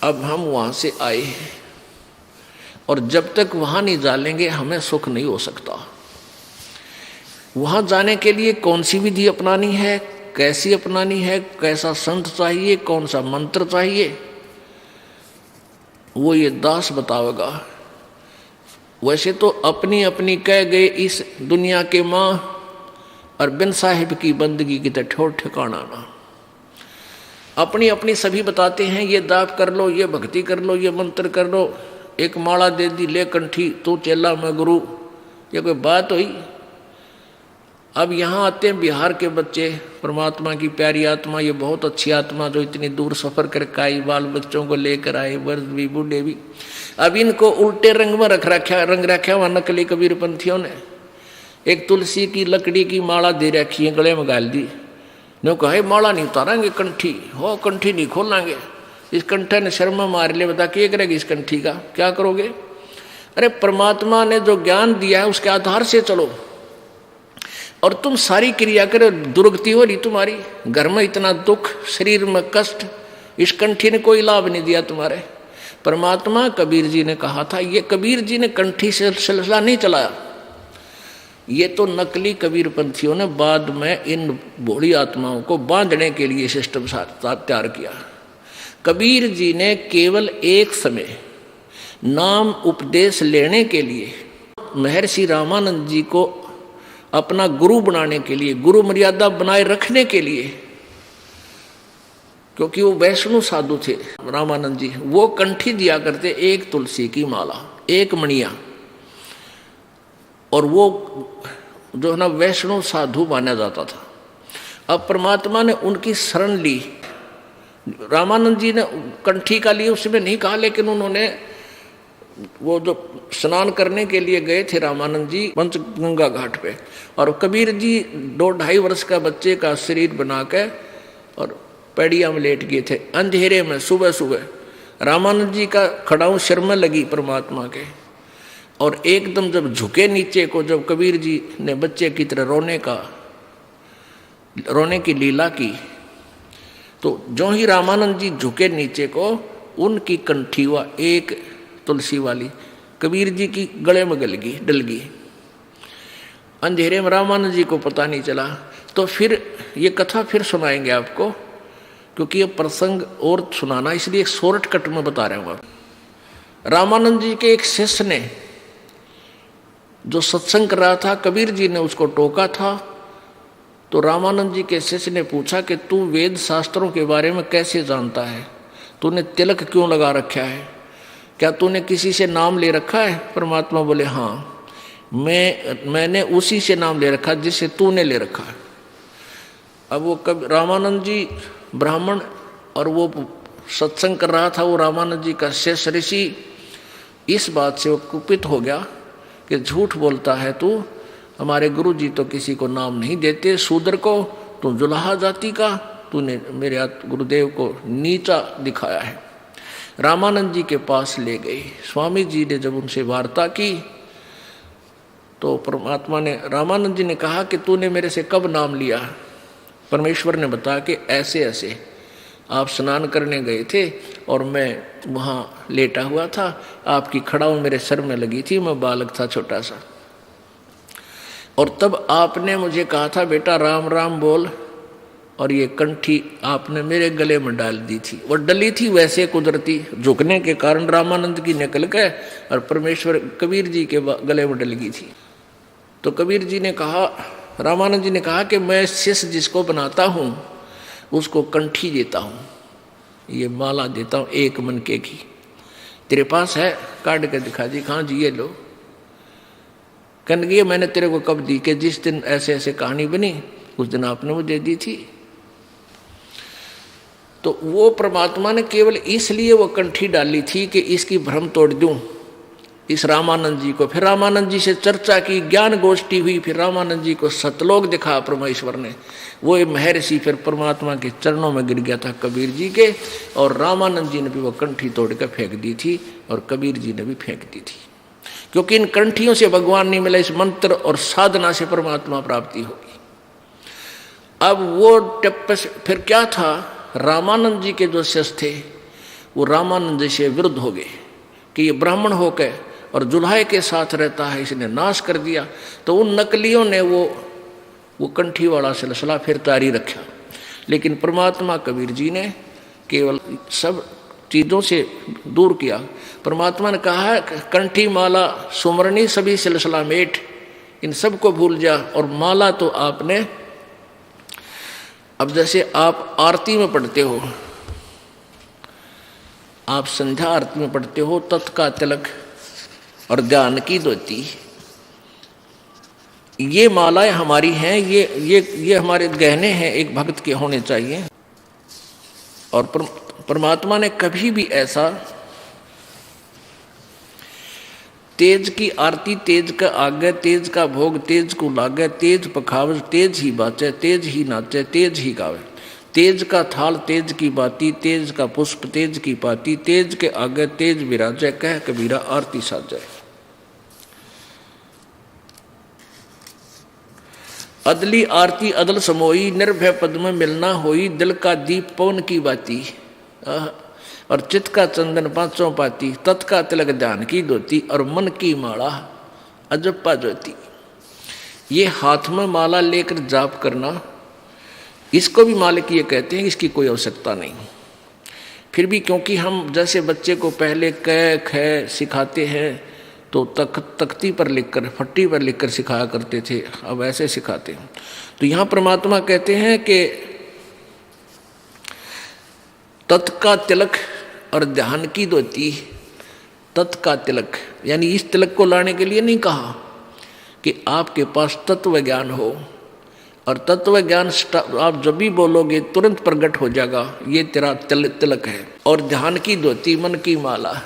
अब हम वहाँ से आए हैं और जब तक वहाँ नहीं जालेंगे हमें सुख नहीं हो सकता। वहाँ जाने के लिए कौन सी विधि अपनानी है, कैसी अपनानी है, कैसा संत चाहिए, कौन सा मंत्र चाहिए, वो ये दास बतावेगा। वैसे तो अपनी अपनी कह गए इस दुनिया के माँ और बिन साहिब की बंदगी की ठोर ठिकाना ना। अपनी अपनी सभी बताते हैं, ये दाप कर लो, ये भक्ति कर लो, ये मंत्र कर लो, एक माला दे दी, ले कंठी, तू चेला मैं गुरु, ये कोई बात हुई? अब यहाँ आते हैं बिहार के बच्चे, परमात्मा की प्यारी आत्मा, ये बहुत अच्छी आत्मा जो इतनी दूर सफ़र करके आई, बाल बच्चों को लेकर आए, वर्ष भी बूढ़े भी। अब इनको उल्टे रंग में रंग रखा वहाँ नकली कबीरपंथियों ने। एक तुलसी की लकड़ी की माला दे रखी है, गले में गाल दी, नो कहे माला नहीं उतारेंगे, कंठी हो, कंठी नहीं खोलेंगे। इस कंठे ने शर्मा मार लिया, बता क्या करेगी इस कंठी का, क्या करोगे? अरे परमात्मा ने जो ज्ञान दिया है उसके आधार से चलो, और तुम सारी क्रिया करो, दुर्गति हो रही तुम्हारी, घर में इतना दुख, शरीर में कष्ट, इस कंठी ने कोई लाभ नहीं दिया तुम्हारे। परमात्मा कबीर जी ने कहा था, ये कबीर जी ने कंठी से सिलसिला नहीं चलाया, ये तो नकली कबीरपंथियों ने बाद में इन भोली आत्माओं को बांधने के लिए सिस्टम तैयार किया। कबीर जी ने केवल एक समय नाम उपदेश लेने के लिए महर्षि रामानंद जी को अपना गुरु बनाने के लिए, गुरु मर्यादा बनाए रखने के लिए, क्योंकि वो वैष्णव साधु थे रामानंद जी, वो कंठी दिया करते एक तुलसी की माला, एक मणिया, और वो जो है ना वैष्णव साधु माना जाता था। अब परमात्मा ने उनकी शरण ली। रामानंद जी ने कंठी का लिए उसमें नहीं कहा, लेकिन उन्होंने वो जो स्नान करने के लिए गए थे रामानंद जी पंचगंगा घाट पे, और कबीर जी 2-2.5 वर्ष का बच्चे का शरीर बना के और पैड़िया में लेट गए थे अंधेरे में। सुबह सुबह रामानंद जी का खड़ाऊ सिर में लगी परमात्मा के, और एकदम जब झुके नीचे को, जब कबीर जी ने बच्चे की तरह रोने की लीला की, तो जो ही रामानंद जी झुके नीचे को, उनकी कंठी हुआ एक तुलसी वाली कबीर जी की गले में डल गई। अंधेरे में रामानंद जी को पता नहीं चला। तो फिर ये कथा फिर सुनाएंगे आपको, क्योंकि ये प्रसंग और सुनाना, इसलिए एक शॉर्टकट में बता रहा हूँ। रामानंद जी के एक शिष्य ने जो सत्संग कर रहा था, कबीर जी ने उसको टोका था, तो रामानंद जी के शिष्य ने पूछा कि तू वेद शास्त्रों के बारे में कैसे जानता है, तूने तिलक क्यों लगा रखा है, क्या तूने किसी से नाम ले रखा है? परमात्मा बोले हाँ, मैंने उसी से नाम ले रखा जिससे तूने ले रखा है। अब वो रामानंद जी ब्राह्मण, और वो सत्संग कर रहा था, वो रामानंद जी का शिष्य ऋषि, इस बात से वो कुपित हो गया कि झूठ बोलता है तू, हमारे गुरु जी तो किसी को नाम नहीं देते, शूद्र को, तू जुलाहा जाति का, तूने मेरे गुरुदेव को नीचा दिखाया है। रामानंद जी के पास ले गए। स्वामी जी ने जब उनसे वार्ता की तो परमात्मा ने, रामानंद जी ने कहा कि तूने मेरे से कब नाम लिया? परमेश्वर ने बताया कि ऐसे ऐसे आप स्नान करने गए थे और मैं वहाँ लेटा हुआ था, आपकी खड़ाऊ मेरे सर में लगी थी, मैं बालक था छोटा सा, और तब आपने मुझे कहा था बेटा राम राम बोल, और ये कंठी आपने मेरे गले में डाल दी थी। वो डली थी वैसे कुदरती, झुकने के कारण रामानंद की निकल गए और परमेश्वर कबीर जी के गले में डल गई थी। तो कबीर जी ने कहा, रामानंद जी ने कहा कि मैं शिष्य जिसको बनाता हूँ उसको कंठी देता हूँ, ये माला देता हूँ एक मनके की, तेरे पास है? काट के दिखा दी। हाँ जी ये लो। कहने मैंने तेरे को कब दी? कि जिस दिन ऐसे ऐसे कहानी बनी उस दिन आपने मुझे दी थी। तो वो परमात्मा ने केवल इसलिए वो कंठी डाली थी कि इसकी भ्रम तोड़ दूं इस रामानंद जी को। फिर रामानंद जी से चर्चा की, ज्ञान गोष्ठी हुई, फिर रामानंद जी को सतलोक दिखा परमेश्वर ने। वो महर्षि फिर परमात्मा के चरणों में गिर गया था कबीर जी के, और रामानंद जी ने भी वो कंठी तोड़ कर फेंक दी थी और कबीर जी ने भी फेंक दी थी, क्योंकि इन कंठियों से भगवान नहीं मिला, इस मंत्र और साधना से परमात्मा प्राप्ति होगी। अब वो फिर क्या था, रामानंद जी के जो शिष्य थे वो रामानंद से विरुद्ध हो गए कि ये ब्राह्मण होकर और जुल्हाए के साथ रहता है, इसने नाश कर दिया। तो उन नकलियों ने वो कंठी वाला सिलसिला फिर जारी रखा। लेकिन परमात्मा कबीर जी ने केवल सब चीज़ों से दूर किया। परमात्मा ने कहा कंठी माला सुमरनी सभी सिलसिला मेट, इन सब को भूल जा। और माला तो आपने, अब जैसे आप आरती में पढ़ते हो, आप संध्या आरती में पढ़ते हो, तत् का तिलक और ध्यान की धोती, ये मालाएं हमारी हैं, ये हमारे गहने हैं, एक भक्त के होने चाहिए। और परमात्मा ने कभी भी ऐसा तेज की आरती तेज का आगे, तेज का भोग तेज को लागे, तेज पखावज तेज ही बाचे, तेज ही नाचे, तेज ही गावे, तेज का थाल तेज की बाती, तेज का पुष्प तेज की पाती, तेज के आगे तेज विराजे, कह कबीरा आरती साजे। अदली आरती अदल समोई, निर्भय पद में मिलना होई, दिल का दीप पवन की बाती, और चित्त का चंदन पांचों पाती, तत् का तिलक ध्यान की धोती, और मन की माला अजप्पा ज्योति। ये हाथ में माला लेकर जाप करना, इसको भी मालिक ये कहते हैं, इसकी कोई आवश्यकता नहीं। फिर भी क्योंकि हम जैसे बच्चे को पहले क ख सिखाते हैं तो तख्ती पर लिखकर, फट्टी पर लिखकर सिखाया करते थे, अब ऐसे सिखाते हैं। तो यहाँ परमात्मा कहते हैं कि तत् का तिलक और ध्यान की धोती, तत् का तिलक यानी इस तिलक को लाने के लिए नहीं कहा कि आपके पास तत्व ज्ञान हो, और तत्व ज्ञान आप जब भी बोलोगे तुरंत प्रकट हो जाएगा, ये तेरा तिलक है। और ध्यान की धोती, मन की माला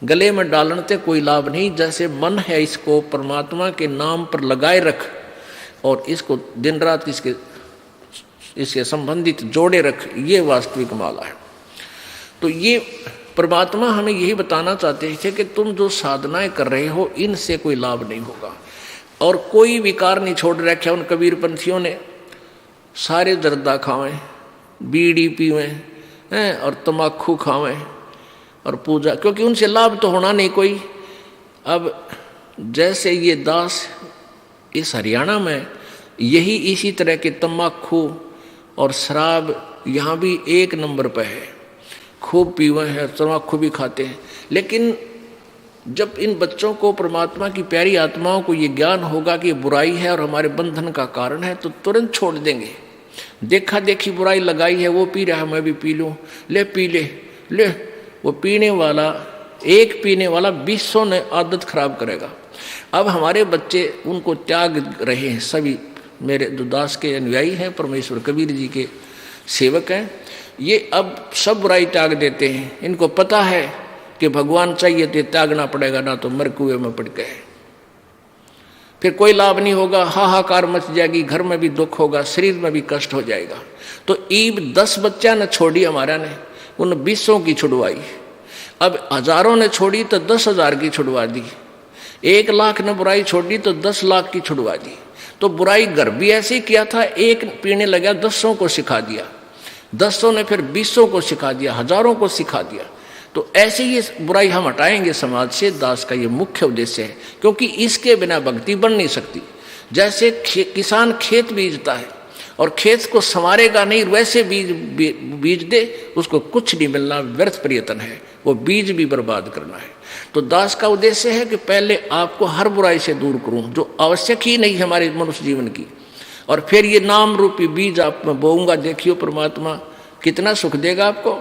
गले में डालने से कोई लाभ नहीं। जैसे मन है, इसको परमात्मा के नाम पर लगाए रख और इसको दिन रात इसके संबंधित जोड़े रख, ये वास्तविक माला है। तो ये परमात्मा हमें यही बताना चाहते थे कि तुम जो साधनाएं कर रहे हो इनसे कोई लाभ नहीं होगा। और कोई विकार नहीं छोड़ रखा उन कबीर पंथियों ने, सारे जर्दा खावें, बीड़ी पीवें और तम्बाकू खावें और पूजा, क्योंकि उनसे लाभ तो होना नहीं कोई। अब जैसे ये दास इस हरियाणा में यही इसी तरह के तम्बाकू और शराब यहाँ भी एक नंबर पर है, खूब पीवे हैं, तम्बाकू भी खाते हैं। लेकिन जब इन बच्चों को परमात्मा की प्यारी आत्माओं को ये ज्ञान होगा कि ये बुराई है और हमारे बंधन का कारण है, तो तुरंत छोड़ देंगे। देखा देखी बुराई लगाई है, वो पी रहा है मैं भी पी लूँ, ले पी ले। वो पीने वाला, एक पीने वाला 200 ने आदत खराब करेगा। अब हमारे बच्चे उनको त्याग रहे हैं, सभी मेरे जो दास के अनुयायी हैं, परमेश्वर कबीर जी के सेवक हैं, ये अब सब बुराई त्याग देते हैं। इनको पता है कि भगवान चाहिए तो त्यागना पड़ेगा, ना तो मर कुएं में पड़ गए, फिर कोई लाभ नहीं होगा, हाहाकार मच जाएगी, घर में भी दुख होगा, शरीर में भी कष्ट हो जाएगा। तो ईब 10 बच्चा ने छोड़ी हमारा ने, उन 200 की छुड़वाई। अब हजारों ने छोड़ी तो 10,000 की छुड़वा दी, 1 लाख ने बुराई छोड़ी तो 10 लाख की छुड़वा दी। तो बुराई घर भी ऐसे ही किया था, एक पीने लगा 10 को सिखा दिया, 10 ने फिर 200 को सिखा दिया, हजारों को सिखा दिया। तो ऐसे ही बुराई हम हटाएंगे समाज से, दास का ये मुख्य उद्देश्य है, क्योंकि इसके बिना भक्ति बन नहीं सकती। जैसे किसान खेत बीजता है और खेत को संवारेगा नहीं, वैसे बीज दे, उसको कुछ नहीं मिलना, व्यर्थ प्रयत्न है, वो बीज भी बर्बाद करना है। तो दास का उद्देश्य है कि पहले आपको हर बुराई से दूर करूं जो आवश्यक ही नहीं हमारे मनुष्य जीवन की, और फिर ये नाम रूपी बीज आप में बोऊंगा। देखियो परमात्मा कितना सुख देगा आपको।